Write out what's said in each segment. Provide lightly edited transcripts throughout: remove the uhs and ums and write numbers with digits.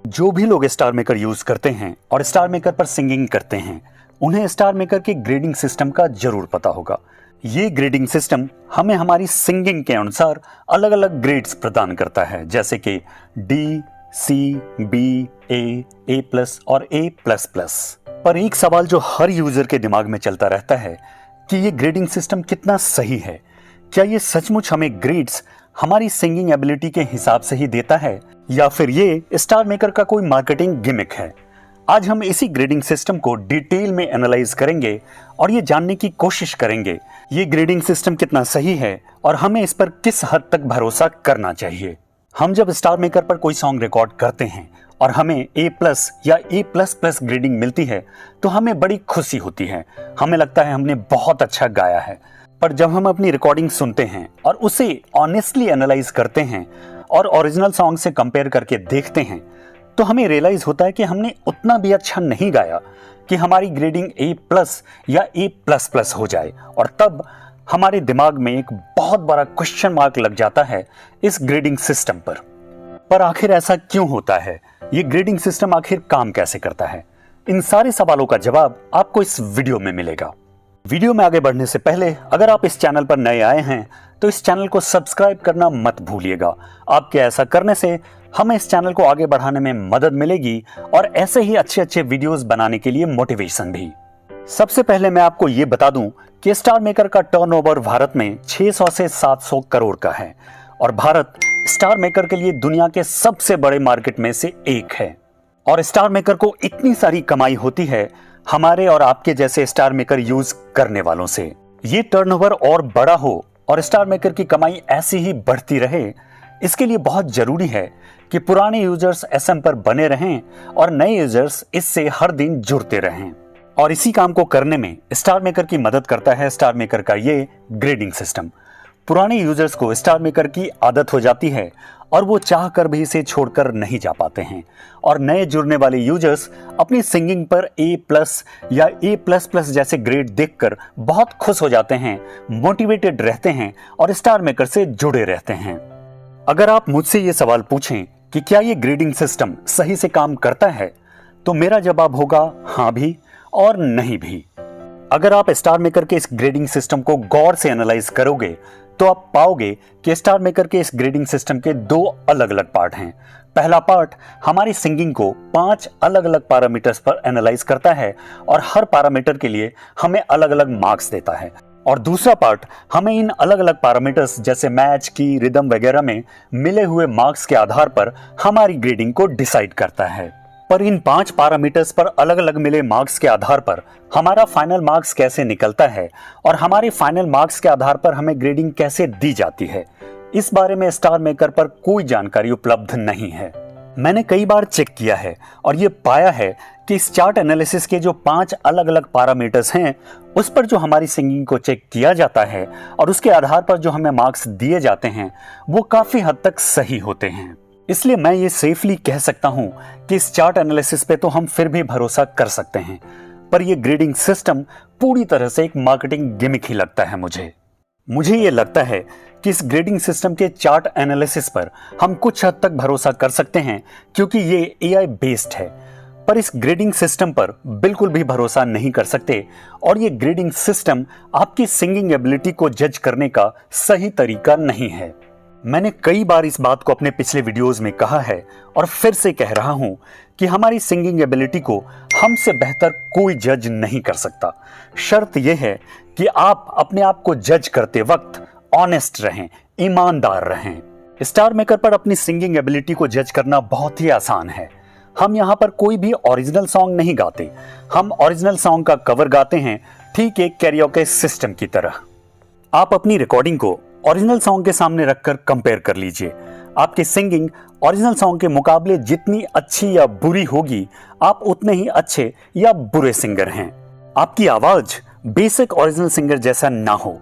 जो भी लोग स्टार मेकर यूज करते हैं और स्टार मेकर पर सिंगिंग करते हैं, उन्हें स्टार मेकर के ग्रेडिंग सिस्टम का जरूर पता होगा। ये ग्रेडिंग सिस्टम हमें हमारी सिंगिंग के अनुसार अलग अलग ग्रेड्स प्रदान करता है, जैसे कि डी, सी, बी, ए प्लस और ए प्लस प्लस। पर एक सवाल जो हर यूजर के दिमाग में चलता रहता है कि ये ग्रेडिंग सिस्टम कितना सही है। क्या ये सचमुच हमें ग्रेड्स हमारी सिंगिंग एबिलिटी के हिसाब से ही देता है, या फिर ये स्टार मेकर का कोई मार्केटिंग गिमिक है? आज हम इसी ग्रेडिंग सिस्टम को डिटेल में एनालाइज करेंगे और ये जानने की कोशिश करेंगे ये ग्रेडिंग सिस्टम कितना सही है और हमें इस पर किस हद तक भरोसा करना चाहिए। हम जब स्टार मेकर पर कोई सॉन्ग रिकॉर्ड करते हैं और हमें ए प्लस या ए प्लस प्लस ग्रेडिंग मिलती है तो हमें बड़ी खुशी होती है। हमें लगता है हमने बहुत अच्छा गाया है। पर जब हम अपनी रिकॉर्डिंग सुनते हैं और उसे ऑनेस्टली एनालाइज करते हैं और ओरिजिनल सॉन्ग से कंपेयर करके देखते हैं तो हमें रियलाइज होता है कि हमने उतना भी अच्छा नहीं गाया कि हमारी ग्रेडिंग ए प्लस या ए प्लस प्लस हो जाए। और तब हमारे दिमाग में एक बहुत बड़ा क्वेश्चन मार्क लग जाता है इस ग्रेडिंग सिस्टम पर आखिर ऐसा क्यों होता है? ये ग्रेडिंग सिस्टम आखिर काम कैसे करता है? इन सारे सवालों का जवाब आपको इस वीडियो में मिलेगा। वीडियो में आगे बढ़ने से पहले अगर आप इस चैनल पर नए आए हैं तो इस चैनल को सब्सक्राइब करना मत भूलिएगा। आपके ऐसा करने से हमें इस चैनल को आगे बढ़ाने में मदद मिलेगी और ऐसे ही अच्छे अच्छे वीडियोस बनाने के लिए मोटिवेशन भी। सबसे पहले मैं आपको ये बता दूं कि स्टार मेकर का टर्नओवर भारत में 600 से 700 करोड़ का है और भारत स्टार मेकर के लिए दुनिया के सबसे बड़े मार्केट में से एक है। और स्टार मेकर को इतनी सारी कमाई होती है हमारे और आपके जैसे स्टार मेकर यूज करने वालों से। ये टर्नओवर और बड़ा हो और स्टार मेकर की कमाई ऐसी ही बढ़ती रहे, इसके लिए बहुत जरूरी है कि पुराने यूजर्स एसएम पर बने रहें और नए यूजर्स इससे हर दिन जुड़ते रहें। और इसी काम को करने में स्टार मेकर की मदद करता है स्टार मेकर का ये ग्रेडिंग सिस्टम। पुराने यूजर्स को स्टार मेकर की आदत हो जाती है और वो चाह कर भी इसे छोड़कर नहीं जा पाते हैं। और नए जुड़ने वाले यूजर्स अपनी सिंगिंग पर ए प्लस या ए प्लस प्लस जैसे ग्रेड देखकर बहुत खुश हो जाते हैं, मोटिवेटेड रहते हैं और स्टार मेकर से जुड़े रहते हैं। अगर आप मुझसे ये सवाल पूछें कि क्या ये ग्रेडिंग सिस्टम सही से काम करता है, तो मेरा जवाब होगा हाँ भी और नहीं भी। अगर आप स्टार मेकर के इस ग्रेडिंग सिस्टम को गौर से एनालाइज करोगे तो आप पाओगे कि स्टार मेकर के इस ग्रेडिंग सिस्टम के दो अलग अलग पार्ट हैं। पहला पार्ट हमारी सिंगिंग को 5 अलग अलग पैरामीटर्स पर एनालाइज करता है और हर पैरामीटर के लिए हमें अलग अलग मार्क्स देता है। और दूसरा पार्ट हमें इन अलग अलग पैरामीटर्स जैसे मैच की, रिदम वगैरह में मिले हुए मार्क्स के आधार पर हमारी ग्रेडिंग को डिसाइड करता है। पर इन 5 पैरामीटर्स पर अलग अलग मिले मार्क्स के आधार पर हमारा फाइनल मार्क्स कैसे निकलता है और हमारे फाइनल मार्क्स के आधार पर हमें ग्रेडिंग कैसे दी जाती है, इस बारे में स्टार मेकर पर कोई जानकारी उपलब्ध नहीं है। मैंने कई बार चेक किया है और ये पाया है कि इस चार्ट एनालिसिस के जो 5 अलग अलग पैरामीटर्स हैं उस पर जो हमारी सिंगिंग को चेक किया जाता है और उसके आधार पर जो हमें मार्क्स दिए जाते हैं वो काफी हद तक सही होते हैं। इसलिए मैं ये सेफली कह सकता हूं कि इस चार्ट एनालिसिस पे तो हम फिर भी भरोसा कर सकते हैं, पर यह ग्रेडिंग सिस्टम पूरी तरह से एक मार्केटिंग गिमिक ही लगता है मुझे ये लगता है कि इस ग्रेडिंग सिस्टम के चार्ट एनालिसिस पर हम कुछ हद तक भरोसा कर सकते हैं क्योंकि ये एआई बेस्ड है, पर इस ग्रेडिंग सिस्टम पर बिल्कुल भी भरोसा नहीं कर सकते और ये ग्रेडिंग सिस्टम आपकी सिंगिंग एबिलिटी को जज करने का सही तरीका नहीं है। मैंने कई बार इस बात को अपने पिछले वीडियोस में कहा है और फिर से कह रहा हूं कि हमारी सिंगिंग एबिलिटी को हमसे बेहतर कोई जज नहीं कर सकता। शर्त यह है कि आप अपने आप को जज करते वक्त ऑनेस्ट रहें, ईमानदार रहें। स्टार मेकर पर अपनी सिंगिंग एबिलिटी को जज करना बहुत ही आसान है। हम यहाँ पर कोई भी ओरिजिनल सॉन्ग नहीं गाते, हम ओरिजिनल सॉन्ग का कवर गाते हैं, ठीक एक कैरियोके सिस्टम की तरह। आप अपनी रिकॉर्डिंग को ओरिजिनल सॉन्ग के सामने रखकर कंपेयर कर लीजिए। आपकी सिंगिंग ओरिजिनल सॉन्ग के मुकाबले जितनी अच्छी या बुरी होगी, आप उतने ही अच्छे या बुरे सिंगर हैं। आपकी आवाज बेसिक ओरिजिनल सिंगर जैसा ना हो,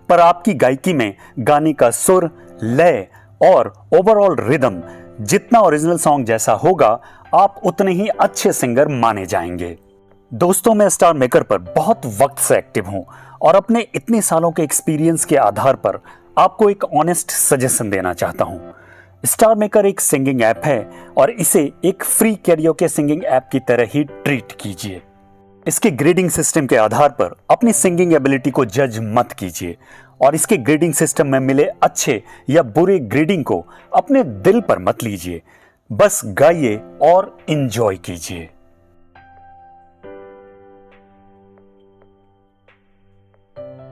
पर आपकी गायकी में गाने का सुर, लय और ओवरऑल रिदम जितना ओरिजिनल सॉन्ग जैसा होगा, आप उतने ही अच्छे सिंगर माने जाएंगे। दोस्तों, मैं स्टार मेकर पर बहुत वक्त से एक्टिव हूं और अपने इतने सालों के एक्सपीरियंस के आधार पर आपको एक ऑनेस्ट सजेशन देना चाहता हूं। स्टार मेकर एक सिंगिंग ऐप है और इसे एक फ्री कैरियोके सिंगिंग ऐप की तरह ही ट्रीट कीजिए। इसके ग्रेडिंग सिस्टम के आधार पर अपनी सिंगिंग एबिलिटी को जज मत कीजिए और इसके ग्रेडिंग सिस्टम में मिले अच्छे या बुरे ग्रेडिंग को अपने दिल पर मत लीजिए। बस गाइए और एंजॉय कीजिए।